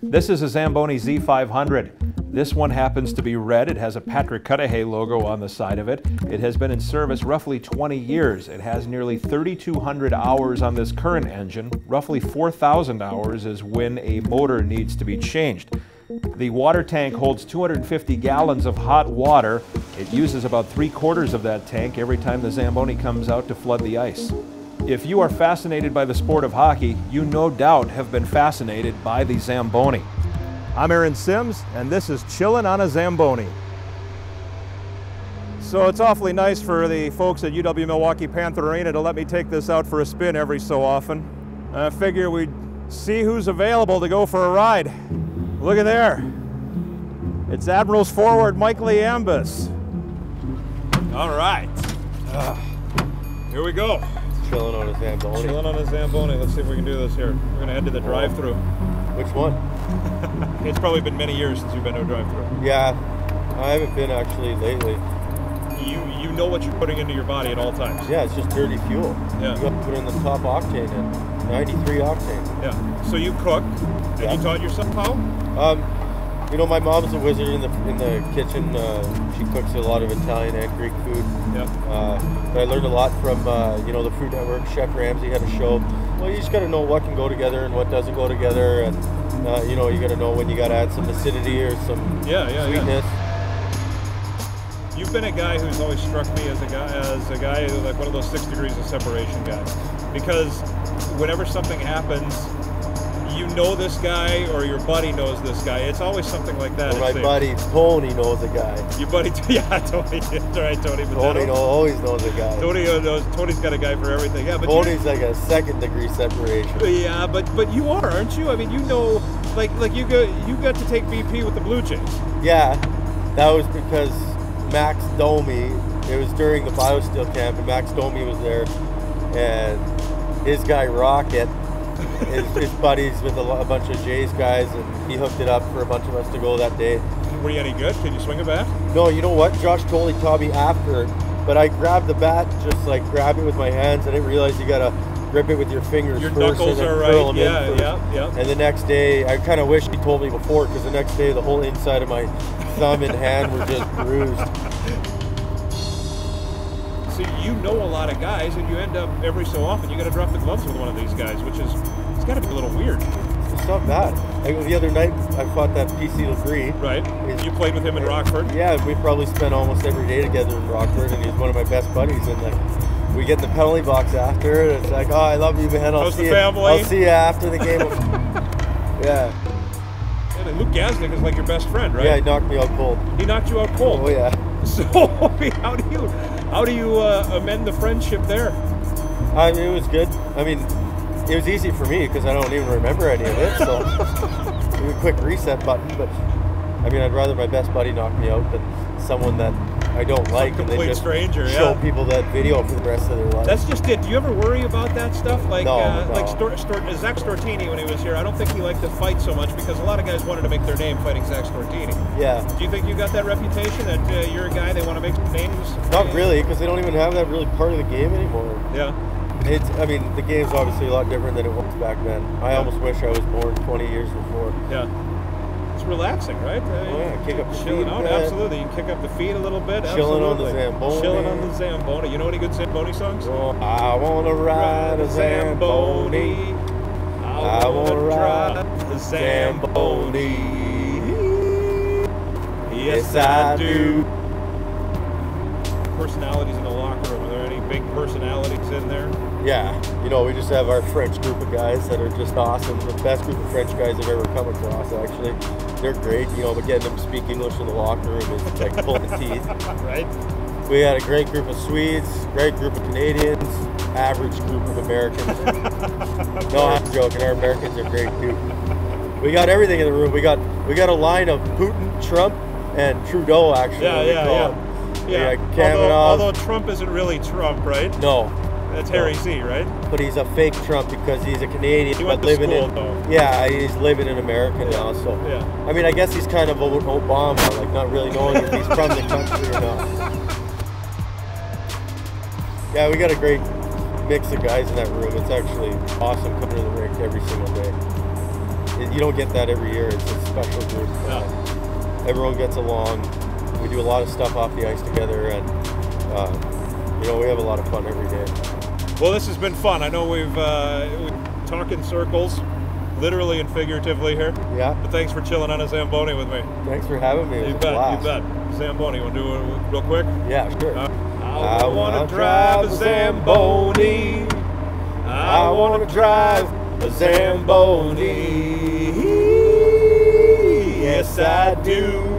This is a Zamboni Z500. This one happens to be red. It has a Patrick Cudahy logo on the side of it. It has been in service roughly 20 years. It has nearly 3,200 hours on this current engine. Roughly 4,000 hours is when a motor needs to be changed. The water tank holds 250 gallons of hot water. It uses about 3/4 of that tank every time the Zamboni comes out to flood the ice. If you are fascinated by the sport of hockey, you no doubt have been fascinated by the Zamboni. I'm Aaron Sims, and this is Chillin' on a Zamboni. So it's awfully nice for the folks at UW Milwaukee Panther Arena to let me take this out for a spin every so often. I figure we'd see who's available to go for a ride. Look at there. It's Admirals forward Mike Liambas. All right. Here we go. Chilling on a Zamboni. Chilling on a Zamboni. Let's see if we can do this here. We're going to head to the drive-thru. Which one? It's probably been many years since you've been to a drive-thru. Yeah, I haven't been actually lately. You know what you're putting into your body at all times. Yeah, it's just dirty fuel. Yeah. You have to put in the top octane in, 93 octane. Yeah. So you cook. Have you taught yourself how? You know, my mom's a wizard in the kitchen. She cooks a lot of Italian and Greek food. Yeah. But I learned a lot from you know, the Food Network. Chef Ramsay had a show. Well, you just got to know what can go together and what doesn't go together, and you know, you got to know when you got to add some acidity or some sweetness. You've been a guy who's always struck me as a guy like one of those 6 degrees of separation guys, because whenever something happens, you know this guy or your buddy knows this guy. It's always something like that. Well, my buddy Tony knows a guy. Your buddy, yeah, Tony. That's right, Tony. Tony always knows a guy. Tony's got a guy for everything. Yeah, but Tony's like a 2nd degree separation. Yeah, but you are, aren't you? I mean, you know, like you got to take BP with the Blue Jays. Yeah, that was because Max Domi. It was during the BioSteel camp, and Max Domi was there, and his guy Rocket. His buddies with a bunch of Jays guys, and he hooked it up for a bunch of us to go that day. Were you any good? Can you swing a bat? No, you know what? Josh Tolley taught me after, but I grabbed the bat, just like grab it with my hands. I didn't realize you gotta grip it with your fingers your first. Your knuckles and are curl right. them in Yeah. And the next day, I kind of wish he told me before, because the next day the whole inside of my thumb and hand were just bruised. So you know a lot of guys, and you end up every so often you got to drop the gloves with one of these guys, which is, it's got to be a little weird. It's not bad. Like the other night, I fought that PC Legree. Right. You played with him in Rockford. Yeah, we probably spent almost every day together in Rockford, and he's one of my best buddies. And like, we get in the penalty box after, and it's like, oh, I love you, man. I'll see you after the game. Yeah. And Luke Gazdick is like your best friend, right? Yeah, he knocked me out cold. He knocked you out cold. Oh yeah. So how do you amend the friendship there? I mean, it was good. I mean, it was easy for me because I don't even remember any of it. So it was a quick reset button. But I mean, I'd rather my best buddy knock me out than someone that I don't like, and they just stranger, show people that video for the rest of their life. That's just it. Do you ever worry about that stuff? Like, no. Like Zach Stortini, when he was here, I don't think he liked to fight so much because a lot of guys wanted to make their name fighting Zach Stortini. Yeah. Do you think you got that reputation that you're a guy they want to make some names? Not really, because they don't even have that really part of the game anymore. Yeah. I mean, the game's obviously a lot different than it was back then. I almost wish I was born 20 years before. Yeah. It's relaxing, right? Oh, yeah, kick up the chilling feet. out, absolutely. You can kick up the feet a little bit. Chilling on the Zamboni. Chilling on the Zamboni. You know any good Zamboni songs? Oh, I want to ride a Zamboni. I want to ride the Zamboni. Yes, I do. Personalities in the locker room. Are there any big personalities in there? Yeah, you know, we just have our French group of guys that are just awesome. The best group of French guys I've ever come across, actually. They're great, you know, but getting them to speak English in the locker room is like pulling teeth. Right. We had a great group of Swedes, great group of Canadians, average group of Americans. No, I'm joking. Our Americans are great too. We got everything in the room. We got a line of Putin, Trump, and Trudeau, actually. Yeah. Although Trump isn't really Trump, right? No. That's Harry Z, right? But he's a fake Trump because he's a Canadian, he went but living school, in though. Yeah, he's living in America now. So yeah. I mean, I guess he's kind of Obama, like not really knowing if he's from the country or not. Yeah, we got a great mix of guys in that room. It's actually awesome coming to the rink every single day. You don't get that every year. It's a special group. Everyone gets along. We do a lot of stuff off the ice together, and you know, we have a lot of fun every day. Well, this has been fun. I know we've talked in circles, literally and figuratively here. Yeah. But thanks for chilling on a Zamboni with me. Thanks for having me. You bet. You bet. Zamboni. You want to do it real quick? Yeah, sure. I want to drive a Zamboni. I want to drive a Zamboni. Yes, I do.